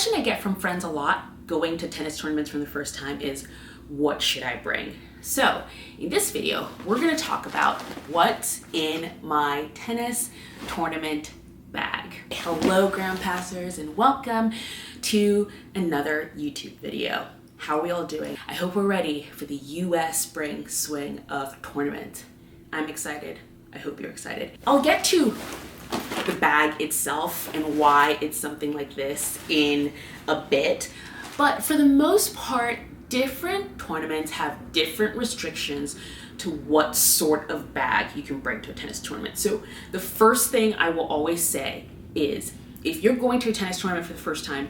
question I get from friends a lot going to tennis tournaments for the first time is, what should I bring? So in this video, we're gonna talk about what's in my tennis tournament bag. Hello ground passers and welcome to another YouTube video. How are we all doing? I hope we're ready for the US spring swing of tournament. I'm excited. I hope you're excited. I'll get to the bag itself and why it's something like this in a bit. But for the most part, different tournaments have different restrictions to what sort of bag you can bring to a tennis tournament. So the first thing I will always say is, if you're going to a tennis tournament for the first time,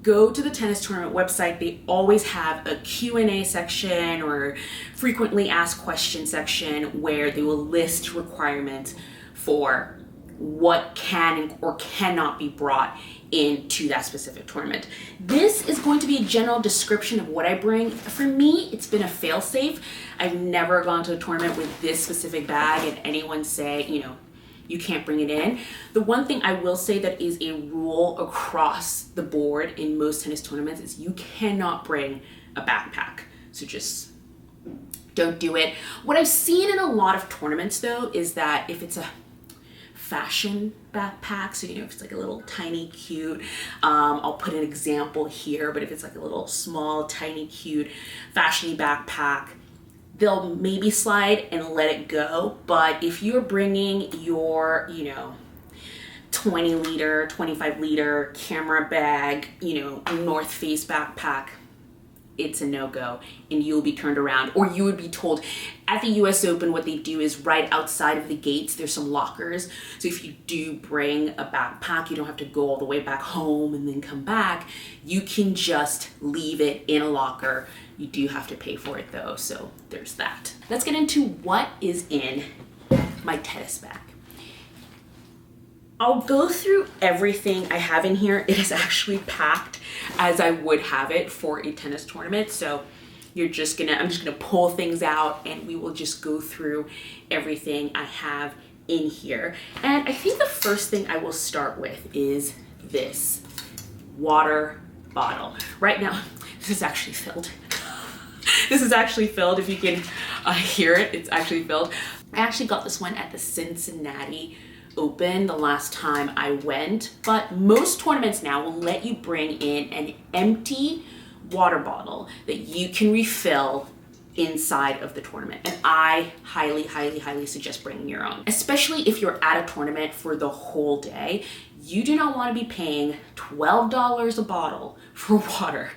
go to the tennis tournament website. They always have a Q&A section or frequently asked questions section where they will list requirements for what can or cannot be brought into that specific tournament. This is going to be a general description of what I bring. For me, it's been a fail-safe. I've never gone to a tournament with this specific bag and anyone say, you can't bring it in. The one thing I will say that is a rule across the board in most tennis tournaments is you cannot bring a backpack. So just don't do it. What I've seen in a lot of tournaments though is that if it's a fashion backpack, so if it's like a little tiny cute, I'll put an example here, but if it's like a little small tiny cute fashiony backpack, they'll maybe slide and let it go. But if you're bringing your 20 liter 25 liter camera bag, North Face backpack, it's a no-go and you'll be turned around, or you would be told at the US Open what they do is right outside of the gates there's some lockers, so if you do bring a backpack you don't have to go all the way back home and then come back. You can just leave it in a locker. You do have to pay for it though, so there's that. Let's get into what is in my tennis bag. I'll go through everything I have in here. It is actually packed as I would have it for a tennis tournament. So I'm just gonna pull things out and we will just go through everything I have in here. And I think the first thing I will start with is this water bottle. Right now, this is actually filled. This is actually filled. If you can hear it, it's actually filled. I actually got this one at the Cincinnati Open the last time I went, but most tournaments now will let you bring in an empty water bottle that you can refill inside of the tournament. And I highly, highly, highly suggest bringing your own, especially if you're at a tournament for the whole day. You do not want to be paying $12 a bottle for water.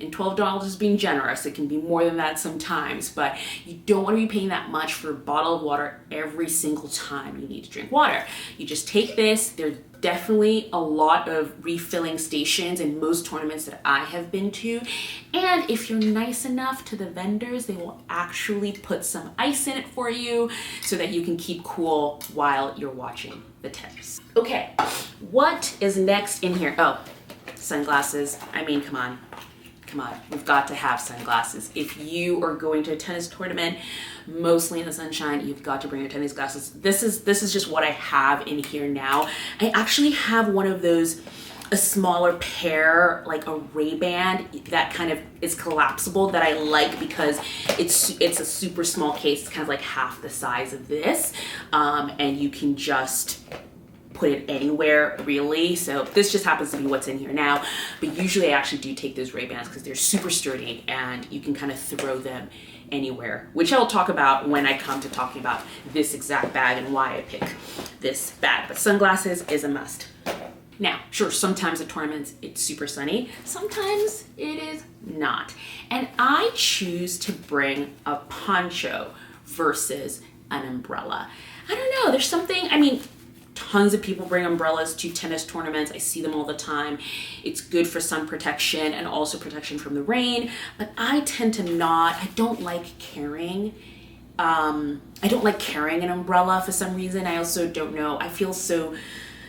And $12 is being generous. It can be more than that sometimes, but you don't want to be paying that much for a bottle of water every single time you need to drink water. You just take this. There's definitely a lot of refilling stations in most tournaments that I have been to. And if you're nice enough to the vendors, they will actually put some ice in it for you so that you can keep cool while you're watching the tennis. Okay, what is next in here? Oh, sunglasses. I mean, come on, we've got to have sunglasses. If you are going to a tennis tournament, mostly in the sunshine, you've got to bring your tennis glasses. This is just what I have in here now. I actually have one of those, a smaller pair, like a Ray-Ban that kind of is collapsible that I like because it's a super small case. It's kind of like half the size of this, and you can just put it anywhere really. So this just happens to be what's in here now, but usually I actually do take those Ray-Bans because they're super sturdy and you can kind of throw them anywhere, which I'll talk about when I come to talking about this exact bag and why I pick this bag. But sunglasses is a must. Now, sure, sometimes at tournaments it's super sunny, sometimes it is not. And I choose to bring a poncho versus an umbrella. I don't know, there's something, tons of people bring umbrellas to tennis tournaments. I see them all the time. It's good for sun protection and also protection from the rain, but I tend to not. I don't like carrying an umbrella for some reason. I also don't know. I feel so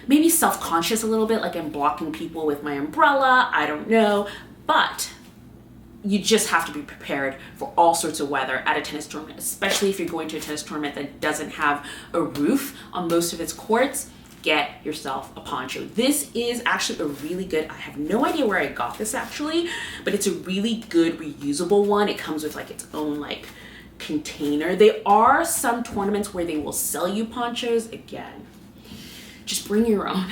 maybe self-conscious a little bit, like I'm blocking people with my umbrella. I don't know, but you just have to be prepared for all sorts of weather at a tennis tournament, especially if you're going to a tennis tournament that doesn't have a roof on most of its courts. get yourself a poncho. This is actually a really good, I have no idea where I got this actually, but it's a really good reusable one. It comes with like its own like container. There are some tournaments where they will sell you ponchos. Again, just bring your own.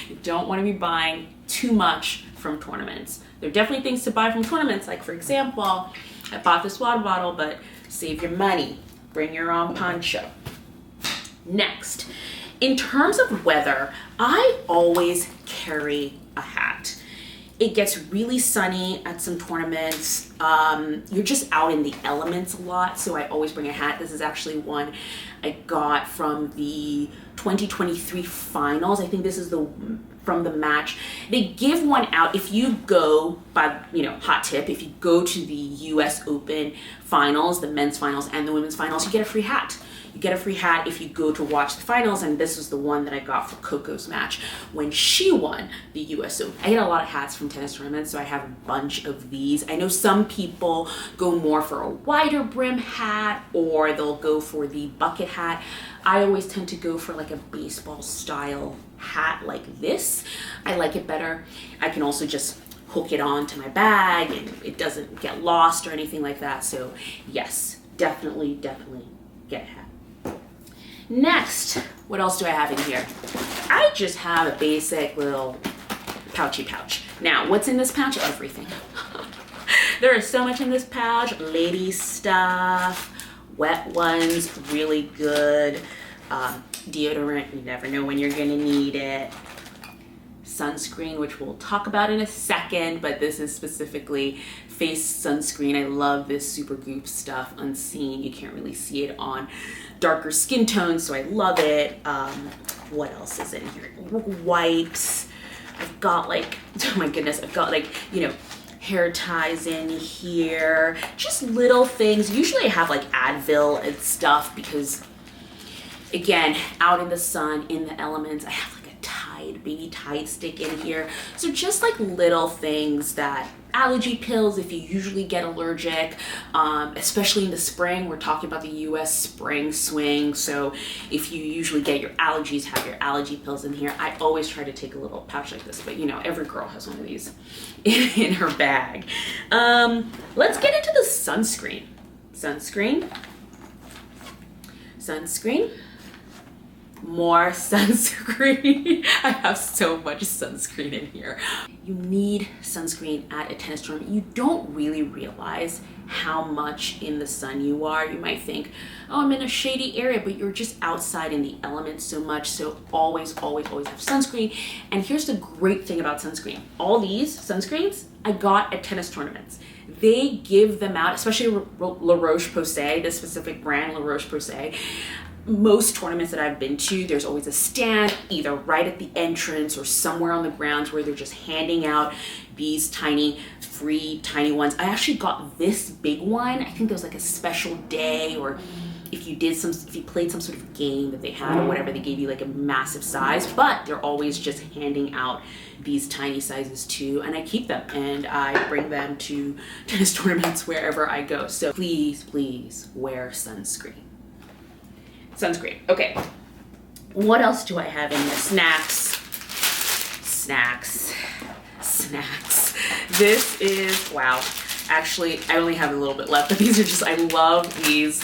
You don't want to be buying too much from tournaments. There are definitely things to buy from tournaments, like for example, I bought this water bottle, but save your money. Bring your own poncho. Next, in terms of weather, I always carry a hat. It gets really sunny at some tournaments. You're just out in the elements a lot, so I always bring a hat. This is actually one I got from the 2023 finals. I think this is from the match. They give one out if you go by, hot tip, if you go to the US Open finals, the men's finals and the women's finals, you get a free hat. You get a free hat if you go to watch the finals, and this was the one that I got for Coco's match when she won the US Open. I get a lot of hats from tennis tournaments, so I have a bunch of these. I know some people go more for a wider brim hat, or they'll go for the bucket hat. I always tend to go for like a baseball style hat like this. I like it better. I can also just hook it on to my bag and it doesn't get lost or anything like that. So yes, definitely get a hat. Next, what else do I have in here? I just have a basic little pouchy pouch. Now, what's in this pouch? Everything. There is so much in this pouch. Lady stuff, wet ones, really good. Deodorant, you never know when you're gonna need it. Sunscreen, which we'll talk about in a second, but this is specifically face sunscreen. I love this Supergoop stuff, unseen. You can't really see it on darker skin tones, so I love it. What else is in here? Wipes. I've got like, oh my goodness, I've got like, hair ties in here. Just little things. Usually I have like Advil and stuff because, again, out in the sun, in the elements, I have like a baby Tide stick in here. So just like little things that, allergy pills if you usually get allergic, especially in the spring. We're talking about the US spring swing. So if you usually get your allergies, have your allergy pills in here. I always try to take a little pouch like this, but every girl has one of these in her bag. Let's get into the sunscreen. Sunscreen. More sunscreen. I have so much sunscreen in here. You need sunscreen at a tennis tournament. You don't really realize how much in the sun you are. You might think, oh, I'm in a shady area, but you're just outside in the elements so much. So always have sunscreen. And here's the great thing about sunscreen. All these sunscreens I got at tennis tournaments. They give them out, especially La Roche-Posay, this specific brand, La Roche-Posay. Most tournaments that I've been to, there's always a stand either right at the entrance or somewhere on the grounds where they're just handing out these free tiny ones. I actually got this big one. I think there was like a special day, or if you played some sort of game that they had or whatever, they gave you like a massive size, but they're always just handing out these tiny sizes too, and I keep them and I bring them to tennis tournaments wherever I go. So please wear sunscreen. Okay, what else do I have in here? Snacks. This is, wow, actually I only have a little bit left, but these are just, I love these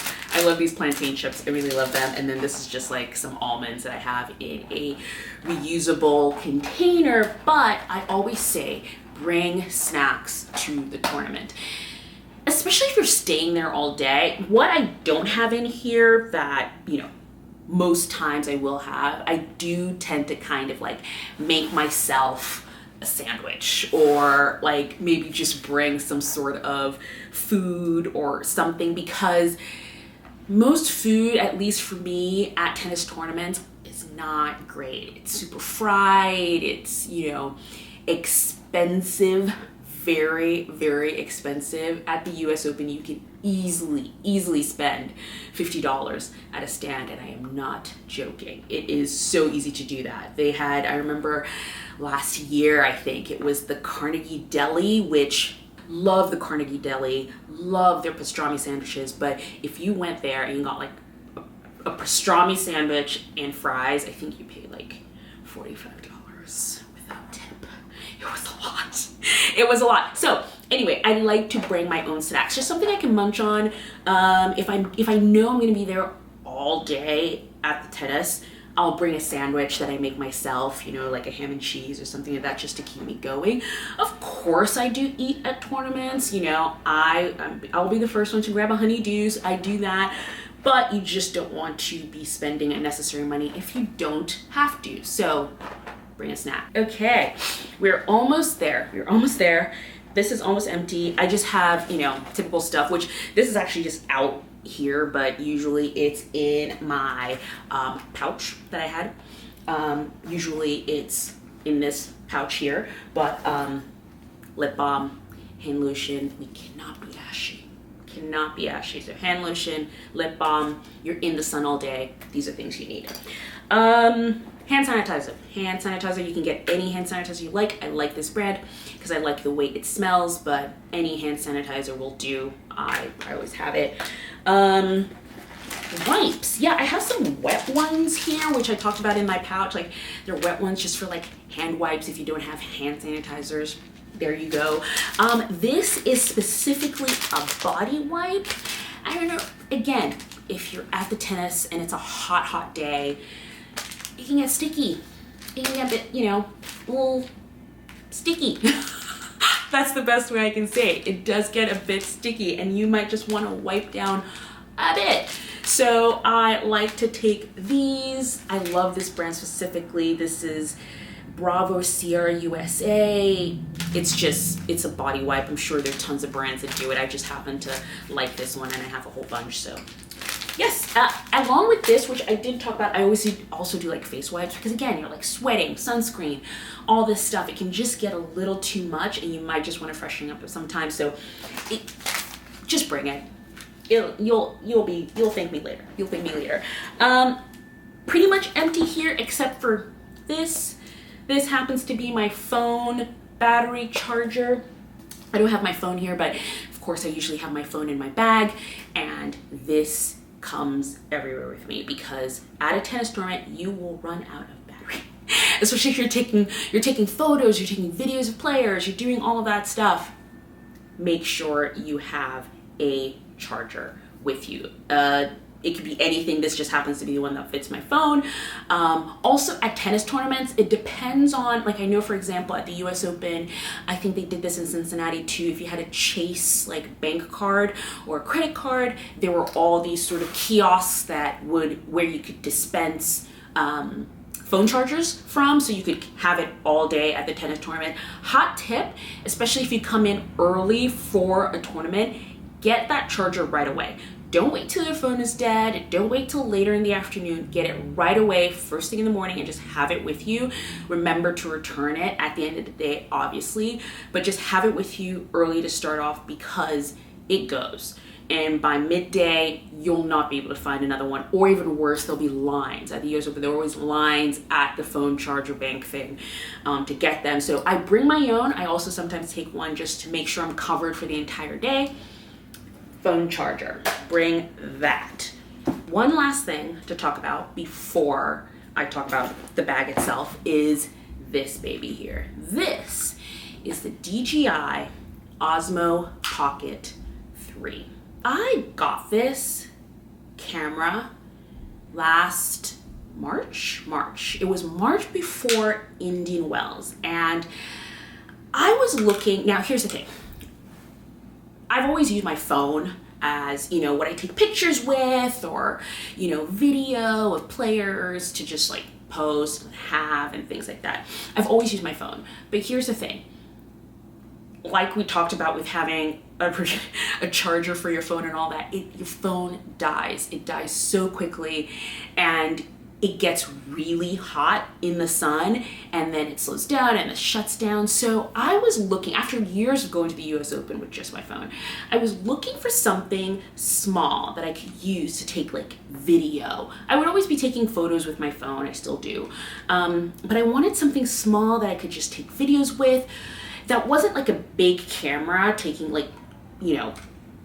plantain chips. I really love them. And then this is just like some almonds that I have in a reusable container. But I always say bring snacks to the tournament, especially if you're staying there all day. What I don't have in here that, most times I will have, I do tend to kind of like make myself a sandwich, or like maybe just bring some sort of food or something, because most food, at least for me at tennis tournaments, is not great. It's super fried, it's, expensive, very expensive. At the US Open, you can easily spend $50 at a stand, and I am not joking. It is so easy to do that. They had, I remember last year, I think it was the Carnegie Deli, which love the Carnegie Deli, love their pastrami sandwiches, but if you went there and you got like a pastrami sandwich and fries, I think you paid like $45 without tip. It was a lot. It was a lot. So anyway, I like to bring my own snacks, just something I can munch on. If I know I'm gonna be there all day at the tennis, I'll bring a sandwich that I make myself, you know, like a ham and cheese or something like that, just to keep me going. Of course, I do eat at tournaments. You know, I'll be the first one to grab a honeydews. I do that, but you just don't want to be spending unnecessary money if you don't have to. So bring a snack. Okay, we're almost there. We're almost there. This is almost empty. I just have, you know, typical stuff, which this is actually just out here, but usually it's in my pouch that I had. Usually it's in this pouch here, but lip balm, hand lotion. We cannot be ashy. Cannot be ashy. So hand lotion, lip balm. You're in the sun all day. These are things you need. Hand sanitizer. Hand sanitizer, you can get any hand sanitizer you like. I like this brand because I like the way it smells, but any hand sanitizer will do. I always have it. Wipes. Yeah, I have some wet ones here, which I talked about in my pouch. Like, they're wet ones just for like hand wipes if you don't have hand sanitizers. There you go. This is specifically a body wipe. I don't know, again, if you're at the tennis and it's a hot, hot day, it can get sticky. It can get a bit, you know, a little sticky. That's the best way I can say it. It does get a bit sticky and you might just want to wipe down a bit. So I like to take these. I love this brand specifically. This is Bravo Sierra USA. It's a body wipe. I'm sure there are tons of brands that do it. I just happen to like this one and I have a whole bunch, so. Yes, along with this, which I did talk about, I also do like face wipes because again, you're like sweating, sunscreen, all this stuff. It can just get a little too much and you might just want to freshen up sometimes. So just bring it. You'll thank me later. You'll thank me later. Pretty much empty here except for this. This happens to be my phone battery charger. I don't have my phone here, but of course I usually have my phone in my bag, and this comes everywhere with me because at a tennis tournament you will run out of battery. Especially if you're taking photos, you're taking videos of players, you're doing all of that stuff. Make sure you have a charger with you. It could be anything. This just happens to be the one that fits my phone. Also at tennis tournaments, it depends on, like I know for example at the US Open, I think they did this in Cincinnati too, if you had a Chase like bank card or a credit card, there were all these sort of kiosks where you could dispense phone chargers from, so you could have it all day at the tennis tournament. Hot tip, especially if you come in early for a tournament, get that charger right away. Don't wait till your phone is dead. Don't wait till later in the afternoon. Get it right away, first thing in the morning, and just have it with you. Remember to return it at the end of the day, obviously, but just have it with you early to start off because it goes. And by midday, you'll not be able to find another one, or even worse, there'll be lines at the US Open. There are always lines at the phone charger bank thing to get them. So I bring my own. I also sometimes take one just to make sure I'm covered for the entire day. Phone charger, bring that. One last thing to talk about before I talk about the bag itself is this baby here. This is the DJI Osmo Pocket 3. I got this camera last March. It was March before Indian Wells, and I was looking, now here's the thing. I've always used my phone as, you know, what I take pictures with, or, you know, video of players to just like post and have and things like that. I've always used my phone. But here's the thing. Like we talked about with having a charger for your phone and all that, your phone dies. It dies so quickly, and it gets really hot in the sun, and then it slows down and it shuts down. So I was looking, after years of going to the US Open with just my phone, I was looking for something small that I could use to take like video. I would always be taking photos with my phone, I still do. But I wanted something small that I could just take videos with, that wasn't like a big camera taking like, you know,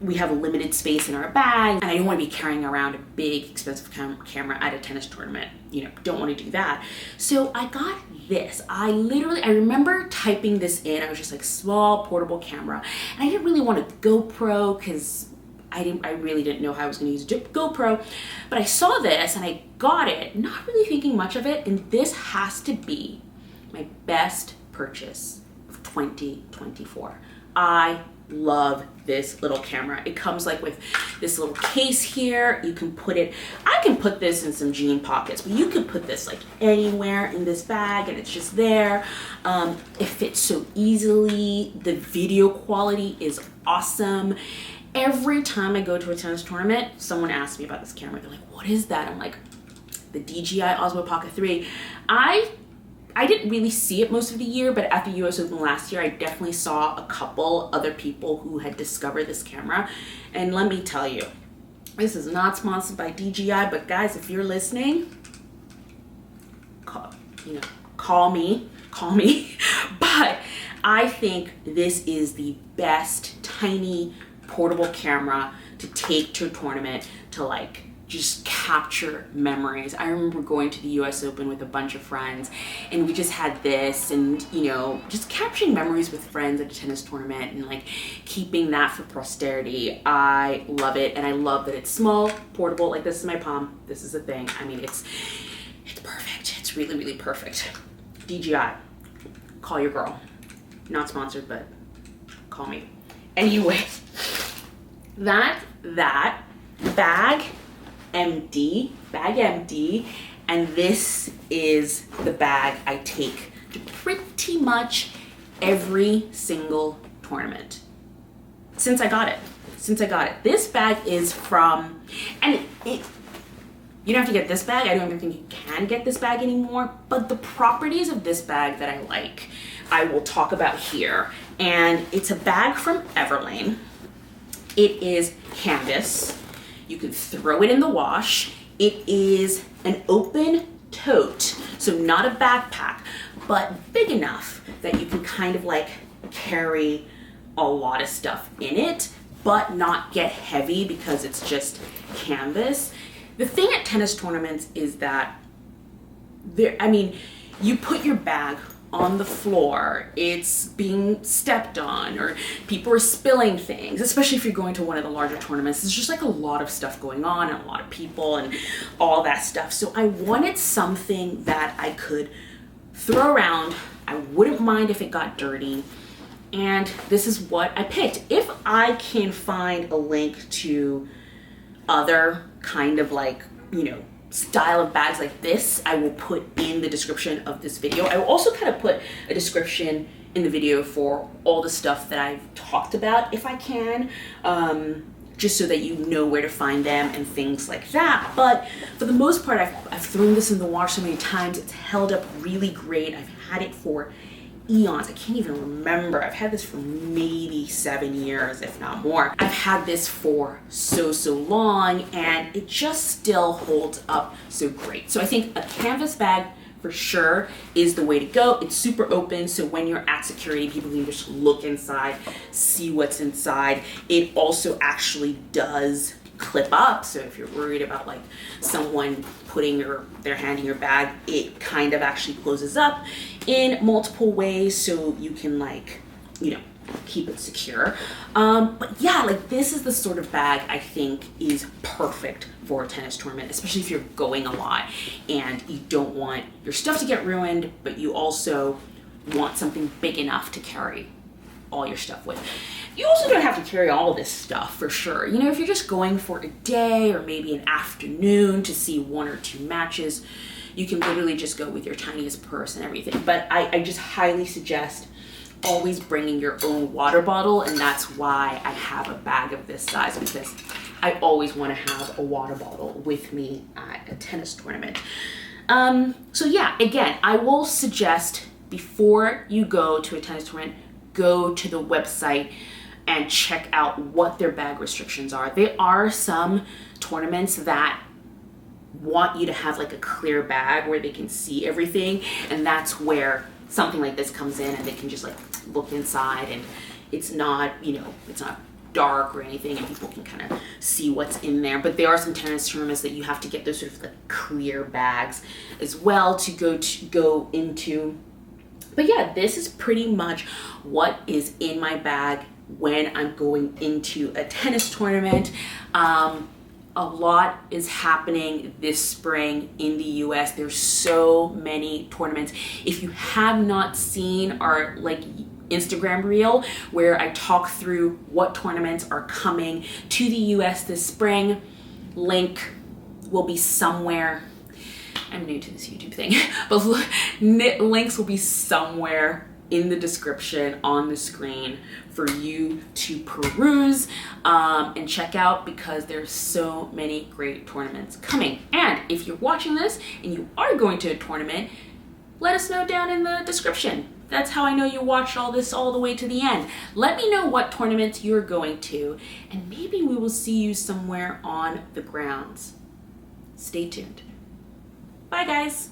we have a limited space in our bag, and I don't want to be carrying around a big expensive camera at a tennis tournament. You know, don't want to do that. So I got this. I remember typing this in. I was just like, small portable camera, and I didn't really want a GoPro because I really didn't know how I was going to use a GoPro, but I saw this and I got it, not really thinking much of it, and this has to be my best purchase of 2024. I love this little camera. It comes like with this little case here. You can put it, I can put this in some jean pockets, but you could put this like anywhere in this bag and it's just there. It fits so easily. The video quality is awesome. Every time I go to a tennis tournament, someone asks me about this camera. They're like, what is that? I'm like, the DJI Osmo Pocket 3. I didn't really see it most of the year, but at the US Open last year, I definitely saw a couple other people who had discovered this camera. And let me tell you, this is not sponsored by DJI, but guys, if you're listening, call me. But I think this is the best tiny portable camera to take to a tournament to like just capture memories. I remember going to the US Open with a bunch of friends and we just had this and, you know, just capturing memories with friends at a tennis tournament and like keeping that for posterity. I love it, and I love that it's small, portable. Like, this is my palm. This is a thing. I mean, it's perfect. It's really, really perfect. DJI, call your girl. Not sponsored, but call me. Anyway, that bag empty, and this is the bag I take to pretty much every single tournament since I got it. This bag is from, and you don't have to get this bag. I don't even think you can get this bag anymore, but the properties of this bag that I like, I will talk about here. And it's a bag from Everlane. It is canvas. You can throw it in the wash. It is an open tote, so not a backpack, but big enough that you can kind of like carry a lot of stuff in it, but not get heavy because it's just canvas. The thing at tennis tournaments is that you put your bag on the floor, it's being stepped on, or people are spilling things, especially if you're going to one of the larger tournaments. There's just like a lot of stuff going on and a lot of people and all that stuff. So I wanted something that I could throw around. I wouldn't mind if it got dirty. And this is what I picked. If I can find a link to other kind of like, style of bags like this, I will put in the description of this video. I will also kind of put a description in the video for all the stuff that I've talked about if I can, just so that you know where to find them and things like that. But for the most part, I've thrown this in the wash so many times. It's held up really great. I've had it for eons. I can't even remember. I've had this for maybe 7 years, if not more. I've had this for so long, and it just still holds up so great. So I think a canvas bag for sure is the way to go. It's super open, so when you're at security, people can just look inside, see what's inside. It also actually does clip up, so if you're worried about like someone putting their hand in your bag, it kind of actually closes up in multiple ways so you can like, keep it secure. But yeah, like this is the sort of bag I think is perfect for a tennis tournament, especially if you're going a lot and you don't want your stuff to get ruined, but you also want something big enough to carry all your stuff with. You also don't have to carry all this stuff for sure. If you're just going for a day or maybe an afternoon to see 1 or 2 matches, you can literally just go with your tiniest purse and everything. But I just highly suggest always bringing your own water bottle, and that's why I have a bag of this size, because I always want to have a water bottle with me at a tennis tournament. So yeah, again, I will suggest before you go to a tennis tournament, go to the website and check out what their bag restrictions are. There are some tournaments that want you to have like a clear bag where they can see everything, and that's where something like this comes in and they can just like look inside, and it's not, it's not dark or anything, and people can kind of see what's in there. But there are some tennis tournaments that you have to get those sort of like clear bags as well to go into. But yeah, this is pretty much what is in my bag when I'm going into a tennis tournament. A lot is happening this spring in the US. There's so many tournaments. If you have not seen our like Instagram reel where I talk through what tournaments are coming to the US this spring, link will be somewhere. I'm new to this YouTube thing, but links will be somewhere in the description on the screen for you to peruse and check out, because there's so many great tournaments coming. And if you're watching this and you are going to a tournament, let us know down in the description. That's how I know you watched all this all the way to the end. Let me know what tournaments you're going to, and maybe we will see you somewhere on the grounds. Stay tuned. Bye guys.